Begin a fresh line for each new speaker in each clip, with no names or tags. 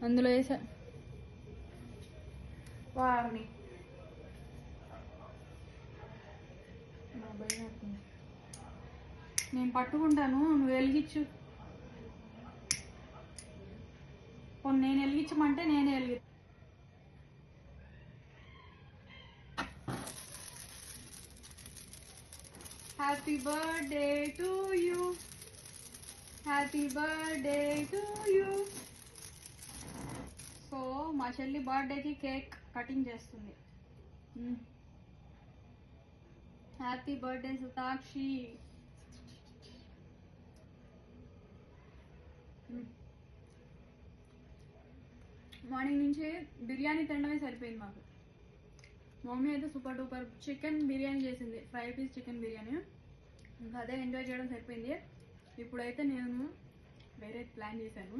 అందులో వేసా
వారిని.
నేను పట్టుకుంటాను, నువ్వు వెలిగించు. నేను వెలిగించమంటే నేనే వెలిగి. Happy birthday to you, happy birthday to you. So మా చెల్లి బర్త్డేకి కేక్ కటింగ్ చేస్తుంది. Happy birthday Sutakshi. మార్నింగ్ నుంచి బిర్యానీ తినడమే సరిపోయింది మాకు. మమ్మీ అయితే సూపర్ డూపర్ చికెన్ బిర్యానీ చేసింది, 5 పీస్ చికెన్ బిర్యానీ. ఇంకా అదే ఎంజాయ్ చేయడం సరిపోయింది. ఇప్పుడైతే నేను వేరే ప్లాన్ చేశాను,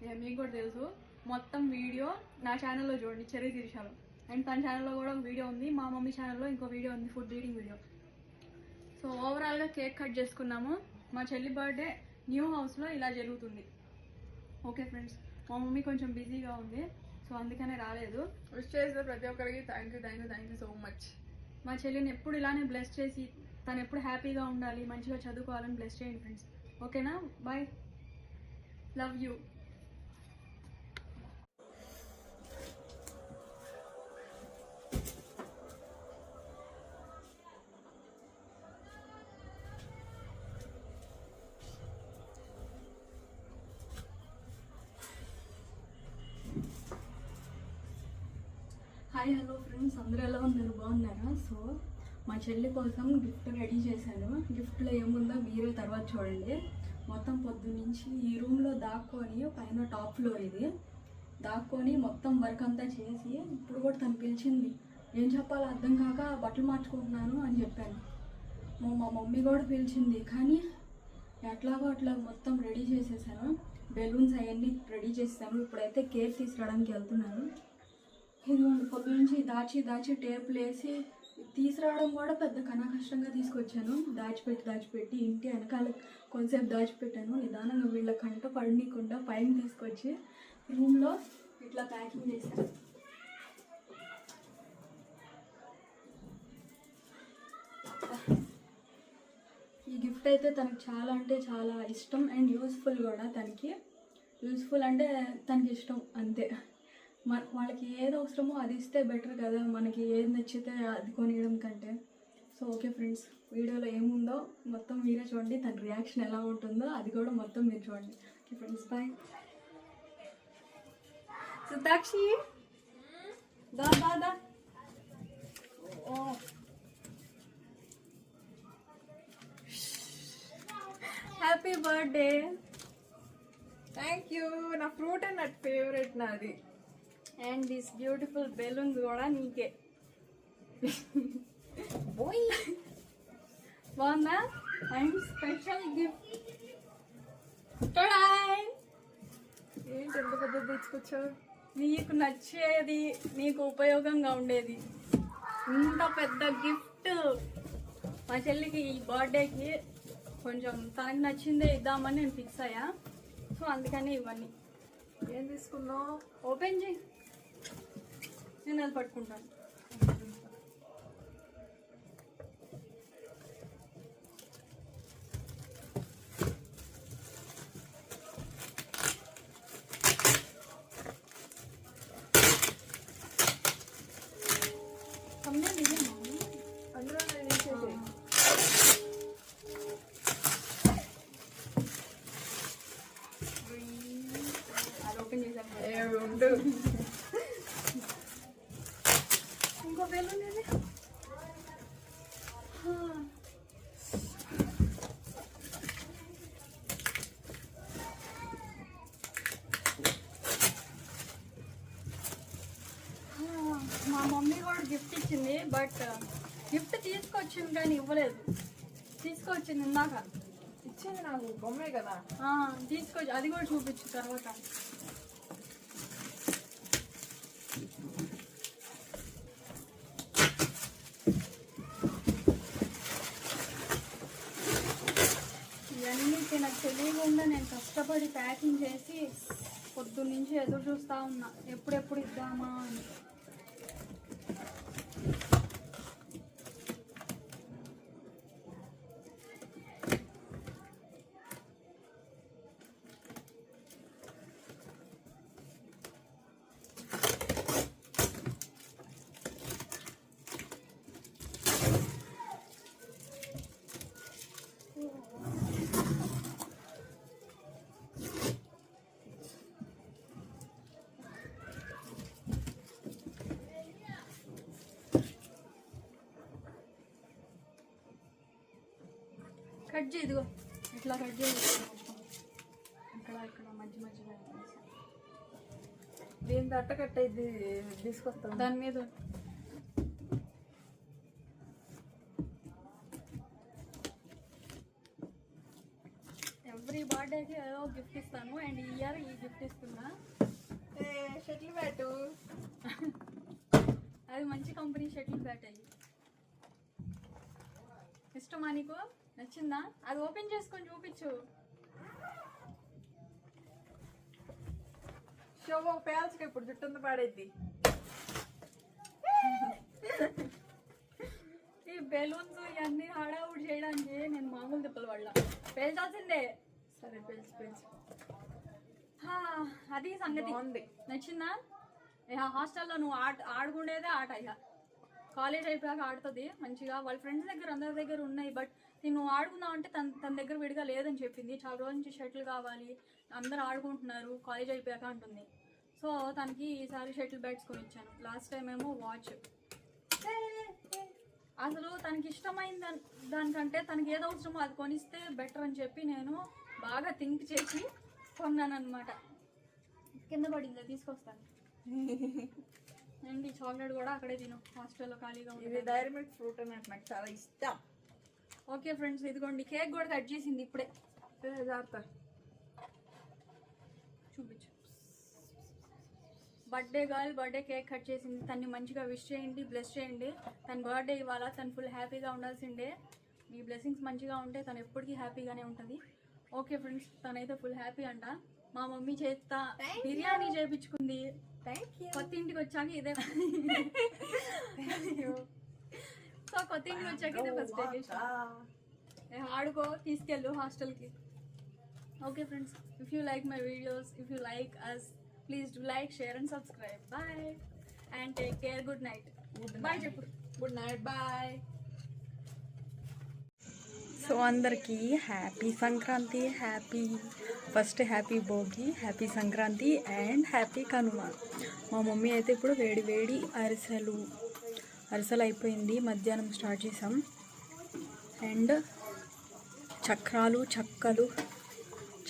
ఇక మీకు కూడా తెలుసు. మొత్తం వీడియో నా ఛానల్లో చూడండి, చెర్రీ శిరీషలో. అండ్ తన ఛానల్లో కూడా ఒక వీడియో ఉంది, మా మమ్మీ ఛానల్లో ఇంకో వీడియో ఉంది, ఫుడ్ ఈటింగ్ వీడియో. సో ఓవరాల్గా కేక్ కట్ చేసుకున్నాము. మా చెల్లి బర్త్డే న్యూ హౌస్లో ఇలా జరుగుతుంది. ఓకే ఫ్రెండ్స్, మా మమ్మీ కొంచెం బిజీగా ఉంది, సో అందుకనే రాలేదు.
విష్ చేసిన ప్రతి ఒక్కరికి థ్యాంక్ యూ సో మచ్.
మా చెల్లిని ఎప్పుడు ఇలానే బ్లెస్ చేసి తను ఎప్పుడు హ్యాపీగా ఉండాలి, మంచిగా చదువుకోవాలని బ్లెస్ చేయండి ఫ్రెండ్స్. ఓకేనా? Bye, love you. Hi hello friends, అందరూ ఎలా ఉన్నారు? బాగున్నారా? సో మా చెల్లి కోసం గిఫ్ట్ రెడీ చేశాను. గిఫ్ట్లో ఏముందో మీరే తర్వాత చూడండి. మొత్తం పొద్దున్నుంచి ఈ రూమ్లో దాక్కొని, పైన టాప్ ఫ్లోర్ ఇది, దాక్కొని మొత్తం వర్క్ అంతా చేసి ఇప్పుడు కూడా తను పిలిచింది. ఏం చెప్పాలో అర్థం కాక బట్టలు మార్చుకుంటున్నాను అని చెప్పాను. మా మమ్మీ కూడా పిలిచింది, కానీ ఎట్లాగో అట్లా మొత్తం రెడీ చేసేసాను. బెలూన్స్ అవన్నీ రెడీ చేసాను. ఇప్పుడైతే కేక్ తీసుకురావడానికి వెళ్తున్నాను. ఇదిగోండి, పొద్దు నుంచి దాచి టేపులు వేసి తీసుకురావడం కూడా పెద్ద కష్టంగా తీసుకొచ్చాను. దాచిపెట్టి ఇంటి వెనకాల కొంచెంసేపు దాచిపెట్టాను. నిదానంగా వీళ్ళ కంట పడనీయకుండా పైన తీసుకొచ్చి రూమ్లో ఇట్లా ప్యాకింగ్ చేశాను. ఈ గిఫ్ట్ అయితే తనకు చాలా అంటే చాలా ఇష్టం అండ్ యూస్ఫుల్ కూడా. యూస్ఫుల్ అంటే తనకి ఇష్టం అంతే. వాళ్ళకి ఏది అవసరమో అది ఇస్తే బెటర్ కదా, మనకి ఏది నచ్చితే అది కొనియడం కంటే. సో ఓకే ఫ్రెండ్స్, వీడియోలో ఏముందో మొత్తం మీరే చూడండి, తన రియాక్షన్ ఎలా ఉంటుందో అది కూడా మొత్తం మీరు చూడండి. Okay friends, bye. సుతాక్షి దా దా దా. Happy birthday.
Thank you. నా ఫ్రూట్ అండ్ నట్ ఫేవరెట్ నాది.
అండ్ దిస్ బ్యూటిఫుల్ బెలూన్స్ కూడా నీకే. బాగుందా? And special gift.
ఏంటి ఎంత పెద్ద తెచ్చుకొచ్చావు?
నీకు నచ్చేది, నీకు ఉపయోగంగా ఉండేది. ఇంత పెద్ద గిఫ్ట్ మా చెల్లికి ఈ బర్త్డేకి కొంచెం తనకు నచ్చిందే ఇద్దామని నేను ఫిక్స్ అయ్యా. సో అందుకని ఇవన్నీ.
ఏం తీసుకున్నావు?
ఓపెన్ చేయి, నేను అది పట్టుకుంటాను.
అందులో నేను తీసేసి
అది ఓపెన్ చేశాను. ఇంకో బెలూన్ ఇది. మా మమ్మీ కూడా గిఫ్ట్ ఇచ్చింది, బట్ గిఫ్ట్ తీసుకొచ్చింది కానీ ఇవ్వలేదు. తీసుకొచ్చింది ఇందాక,
ఇచ్చింది నాకు బొమ్మే కదా.
తీసుకొచ్చి అది కూడా చూపించు తర్వాత. ఇవన్నీ నాకు తెలియకుండా నేను కష్టపడి ప్యాకింగ్ చేసి పొద్దున్నుంచి ఎదురు చూస్తూ ఉన్నా ఎప్పుడెప్పుడు ఇద్దామా అని. కట్ చేయి, ఇదిగో ఇట్లా కట్ చేయి. ఇక్కడ ఇక్కడ మధ్య మధ్యలో
దీని తట్ట కట్ట ఇది తీసుకొస్తాం.
దాని మీద ఎవ్రీ బర్త్డేకి ఏదో గిఫ్ట్ ఇస్తాను. అండ్ ఈ ఇయర్ ఈ గిఫ్ట్ ఇస్తున్నా.
Shuttle bat.
అది మంచి కంపెనీ షటిల్ బ్యాట్. అయ్యి ఇష్టమా నీకు? నచ్చిందా? అది ఓపెన్ చేసుకొని చూపించు.
షోభ పేల్చుకో, ఇప్పుడు జుట్టు పాడైద్ది.
ఈ బెలూన్స్ ఇవన్నీ హడావుడి చేయడానికి నేను మామూలు తిప్పలు పడలా, పేల్చాల్సిందే.
సరే పేల్చి పేల్చి.
అది సంగతి.
బాగుంది.
నచ్చిందా? హాస్టల్లో నువ్వు ఆడుకునేదే ఆట. ఇక కాలేజ్ అయిపోయాక ఆడుతుంది మంచిగా. వాళ్ళ ఫ్రెండ్స్ దగ్గర అందరి దగ్గర ఉన్నాయి. బట్ నువ్వు ఆడుకుందాం అంటే తన దగ్గర విడిగా లేదని చెప్పింది. చాలా రోజుల నుంచి షటిల్ కావాలి, అందరు ఆడుకుంటున్నారు, కాలేజ్ అయిపోయాక అంటుంది. సో తనకి ఈసారి షటిల్ బ్యాట్స్ కొనిచ్చాను. లాస్ట్ టైం ఏమో వాచ్. అసలు తనకి ఇష్టమైన దానికంటే తనకి ఏదో అవసరమో అది కొనిస్తే బెటర్ అని చెప్పి నేను బాగా థింక్ చేసి కొన్నాను అనమాట. కింద పడింది, తీసుకొస్తాను. అండ్ ఈ చాక్లెట్ కూడా అక్కడే తిను, హాస్టల్లో ఖాళీగా ఉంది.
ఇది డైరీ మిల్క్ ఫ్రూట్ అన్నట్టు నాకు చాలా ఇష్టం.
ఓకే ఫ్రెండ్స్, ఇదిగోండి కేక్ కూడా కట్ చేసింది ఇప్పుడే.
జాగ్రత్త.
చూపించు. Birthday girl birthday cake cut చేసింది. తన్ని మంచిగా విష్ చేయండి, బ్లెస్ చేయండి. తన బర్త్డే ఇవాళ తను ఫుల్ హ్యాపీగా ఉండాల్సిందే. మీ బ్లెస్సింగ్స్ మంచిగా ఉంటే తను ఎప్పటికీ హ్యాపీగానే ఉంటుంది. ఓకే ఫ్రెండ్స్, తనైతే ఫుల్ హ్యాపీ అంట. మా మమ్మీ చేత బిర్యానీ చేయించుకుంది. కొత్త ఇంటికి వచ్చాక ఇదే. సో కొత్త ఇంటికి వచ్చాక ఇదే ఫస్ట్ డే. ఆడుకో, తీసుకెళ్ళు హాస్టల్కి. Okay friends, if you like my videos, if you like us, please do like, share and subscribe. Bye and take care. Good night. Bye చెప్పు.
Good night. బాయ్.
సో అందరికీ happy Sankranti, happy Bhogi, happy Sankranti and happy Kanuma. మా mummy అయితే ఇప్పుడు వేడి వేడి అరిసెలు అయిపోయింది. మధ్యాహ్నం స్టార్ట్ చేసాం. అండ్ చక్రాలు, చక్కలు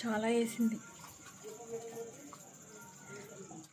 చాలా వేసింది.